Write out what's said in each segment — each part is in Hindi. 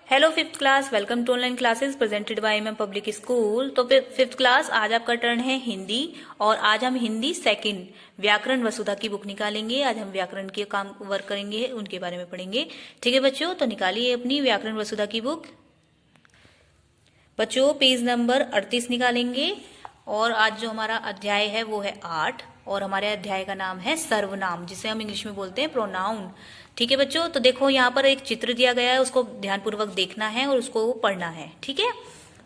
Hello fifth class, welcome to online classes presented by MM public school. तो फिफ्थ क्लास, आज आपका टर्न है हिंदी और आज हम हिंदी सेकंड व्याकरण वसुधा की बुक निकालेंगे। आज हम व्याकरण के काम वर्क करेंगे, उनके बारे में पढ़ेंगे। ठीक है बच्चों, तो निकालिए अपनी व्याकरण वसुधा की बुक। बच्चों पेज नंबर 38 निकालेंगे और आज जो हमारा अध्याय है वो है 8 और हमारे अध्याय का नाम है सर्वनाम, जिसे हम इंग्लिश में बोलते हैं प्रोनाउन। ठीक है बच्चों, तो देखो यहाँ पर एक चित्र दिया गया है, उसको ध्यानपूर्वक देखना है और उसको पढ़ना है। ठीक है,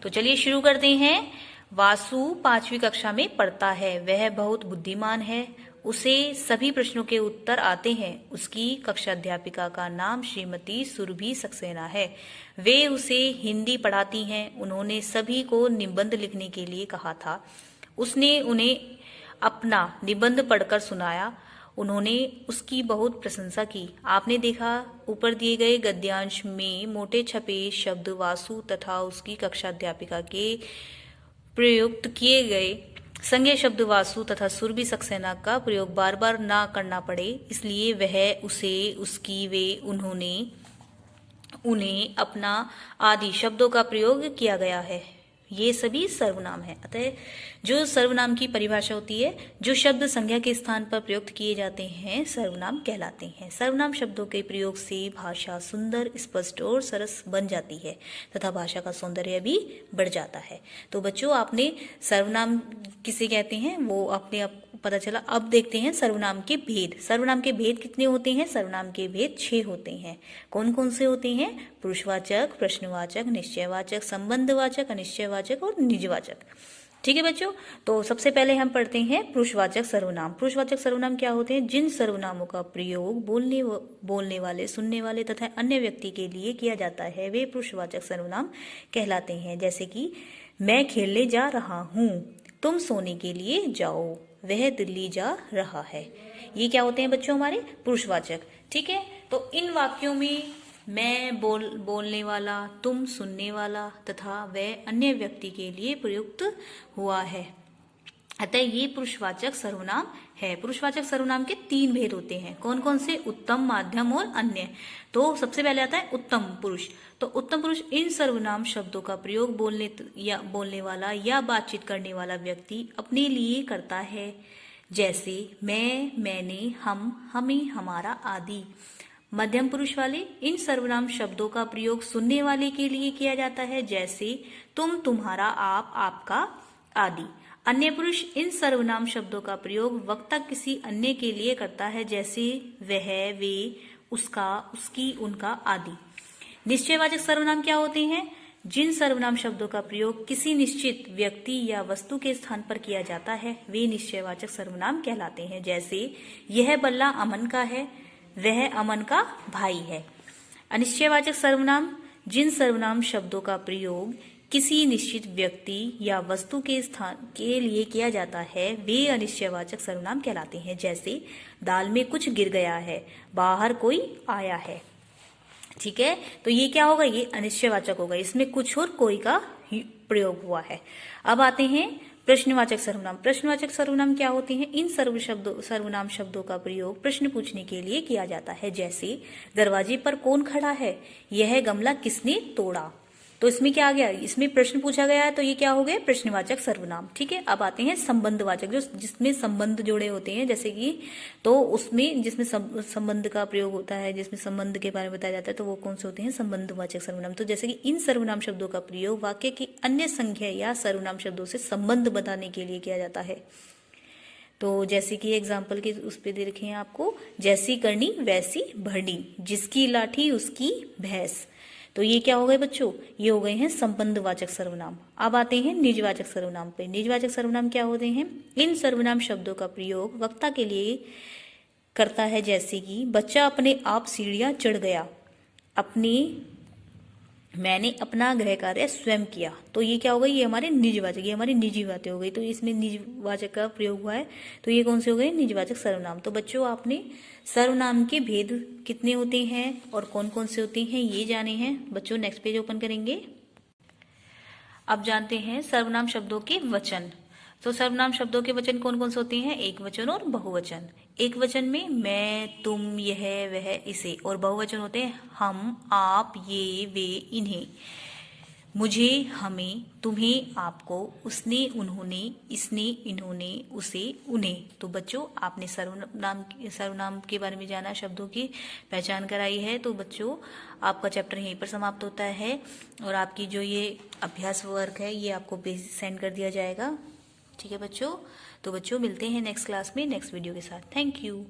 तो चलिए शुरू करते हैं। वासु 5वीं कक्षा में पढ़ता है, वह बहुत बुद्धिमान है, उसे सभी प्रश्नों के उत्तर आते हैं। उसकी कक्षा अध्यापिका का नाम श्रीमती सुरभि सक्सेना है, वे उसे हिंदी पढ़ाती हैं। उन्होंने सभी को निबंध लिखने के लिए कहा था। उसने उन्हें अपना निबंध पढ़कर सुनाया। उन्होंने उसकी बहुत प्रशंसा की। आपने देखा ऊपर दिए गए गद्यांश में मोटे छपे शब्द वासु तथा उसकी कक्षा अध्यापिका के प्रयुक्त किए गए संज्ञा शब्द वासु तथा सुरभि सक्सेना का प्रयोग बार बार ना करना पड़े, इसलिए वह, उसे, उसकी, वे, उन्होंने, उन्हें, अपना आदि शब्दों का प्रयोग किया गया है। ये सभी सर्वनाम है। अतः जो सर्वनाम की परिभाषा होती है, जो शब्द संज्ञा के स्थान पर प्रयुक्त किए जाते हैं सर्वनाम कहलाते हैं। सर्वनाम शब्दों के प्रयोग से भाषा सुंदर, स्पष्ट और सरस बन जाती है तथा भाषा का सौंदर्य भी बढ़ जाता है। तो बच्चों, आपने सर्वनाम किसे कहते हैं वो आपने आप पता चला। अब देखते हैं सर्वनाम के भेद। सर्वनाम के भेद कितने होते हैं? सर्वनाम के भेद 6 होते हैं। कौन कौन से होते हैं? पुरुषवाचक, प्रश्नवाचक, निश्चयवाचक, संबंधवाचक, अनिश्चयवाचक और निजवाचक। ठीक है बच्चों, तो सबसे पहले हम पढ़ते हैं पुरुषवाचक सर्वनाम। पुरुषवाचक सर्वनाम क्या होते हैं? जिन सर्वनामों का प्रयोग बोलने वाले, सुनने वाले तथा अन्य व्यक्ति के लिए किया जाता है, वे पुरुषवाचक सर्वनाम कहलाते हैं। जैसे कि मैं खेलने जा रहा हूँ, तुम सोने के लिए जाओ, वह दिल्ली जा रहा है। ये क्या होते हैं बच्चों? हमारे पुरुषवाचक। ठीक है, तो इन वाक्यों में मैं बोलने वाला, तुम सुनने वाला तथा वह अन्य व्यक्ति के लिए प्रयुक्त हुआ है। अतः ये पुरुषवाचक सर्वनाम है। पुरुषवाचक सर्वनाम के 3 भेद होते हैं। कौन कौन से? उत्तम, माध्यम और अन्य। तो सबसे पहले आता है उत्तम पुरुष। तो उत्तम पुरुष इन सर्वनाम शब्दों का प्रयोग बोलने वाला या बातचीत करने वाला व्यक्ति अपने लिए करता है, जैसे मैं, मैंने, हम, हमें, हमारा आदि। मध्यम पुरुष वाले इन सर्वनाम शब्दों का प्रयोग सुनने वाले के लिए किया जाता है, जैसे तुम, तुम्हारा, आप, आपका आदि। अन्य पुरुष इन सर्वनाम शब्दों का प्रयोग वक्ता किसी अन्य के लिए करता है, जैसे वह, वे, उसका, उसकी, उनका आदि। निश्चयवाचक सर्वनाम क्या होते हैं? जिन सर्वनाम शब्दों का प्रयोग किसी निश्चित व्यक्ति या वस्तु के स्थान पर किया जाता है, वे निश्चयवाचक सर्वनाम कहलाते हैं। जैसे यह बल्ला अमन का है, वह अमन का भाई है। अनिश्चयवाचक सर्वनाम जिन सर्वनाम शब्दों का प्रयोग किसी निश्चित व्यक्ति या वस्तु के स्थान के लिए किया जाता है, वे अनिश्चयवाचक सर्वनाम कहलाते हैं। जैसे दाल में कुछ गिर गया है, बाहर कोई आया है। ठीक है, तो ये क्या होगा? ये अनिश्चयवाचक होगा, इसमें कुछ और कोई का प्रयोग हुआ है। अब आते हैं प्रश्नवाचक सर्वनाम। प्रश्नवाचक सर्वनाम क्या होते हैं? इन सर्वनाम शब्दों का प्रयोग प्रश्न पूछने के लिए किया जाता है, जैसे दरवाजे पर कौन खड़ा है, यह गमला किसने तोड़ा। तो इसमें क्या आ गया? इसमें प्रश्न पूछा गया है, तो ये क्या हो गए? प्रश्नवाचक सर्वनाम। ठीक है, अब आते हैं संबंधवाचक, जिसमें संबंध जोड़े होते हैं, जैसे कि तो उसमें जिसमें संबंध का प्रयोग होता है, जिसमें संबंध के बारे में बताया जाता है, तो वो कौन से होते हैं? संबंधवाचक सर्वनाम। तो जैसे कि इन सर्वनाम शब्दों का प्रयोग वाक्य की अन्य संज्ञा या सर्वनाम शब्दों से संबंध बताने के लिए किया जाता है। तो जैसे कि एग्जाम्पल के उस पे दे रखे हैं आपको, जैसी करनी वैसी भरनी, जिसकी लाठी उसकी भैंस। तो ये क्या हो गए बच्चों? ये हो गए हैं संबंधवाचक सर्वनाम। अब आते हैं निजवाचक सर्वनाम पे। निजवाचक सर्वनाम क्या होते हैं? इन सर्वनाम शब्दों का प्रयोग वक्ता के लिए करता है, जैसे कि बच्चा अपने आप सीढ़ियां चढ़ गया, मैंने अपना गृह कार्य स्वयं किया। तो ये क्या हो गई? ये हमारे निजवाचक, ये हमारी निजी बातें हो गई। तो इसमें निजवाचक का प्रयोग हुआ है, तो ये कौन से हो गए? निजवाचक सर्वनाम। तो बच्चों, आपने सर्वनाम के भेद कितने होते हैं और कौन कौन से होते हैं ये जाने हैं। बच्चों नेक्स्ट पेज ओपन करेंगे। अब जानते हैं सर्वनाम शब्दों के वचन। तो सर्वनाम शब्दों के वचन कौन कौन से होते हैं? एक वचन और बहुवचन। एक वचन में मैं, तुम, यह, वह, इसे, और बहुवचन होते हैं हम, आप, ये, वे, इन्हें, मुझे, हमें, तुम्हें, आपको, उसने, उन्होंने, इसने, इन्होंने, उसे, उन्हें। तो बच्चों आपने सर्वनाम के बारे में जाना, शब्दों की पहचान कराई है। तो बच्चों आपका चैप्टर यहीं पर समाप्त होता है और आपकी जो ये अभ्यास वर्क है ये आपको सेंड कर दिया जाएगा। ठीक है बच्चों, तो बच्चों मिलते हैं नेक्स्ट क्लास में नेक्स्ट वीडियो के साथ। Thank you.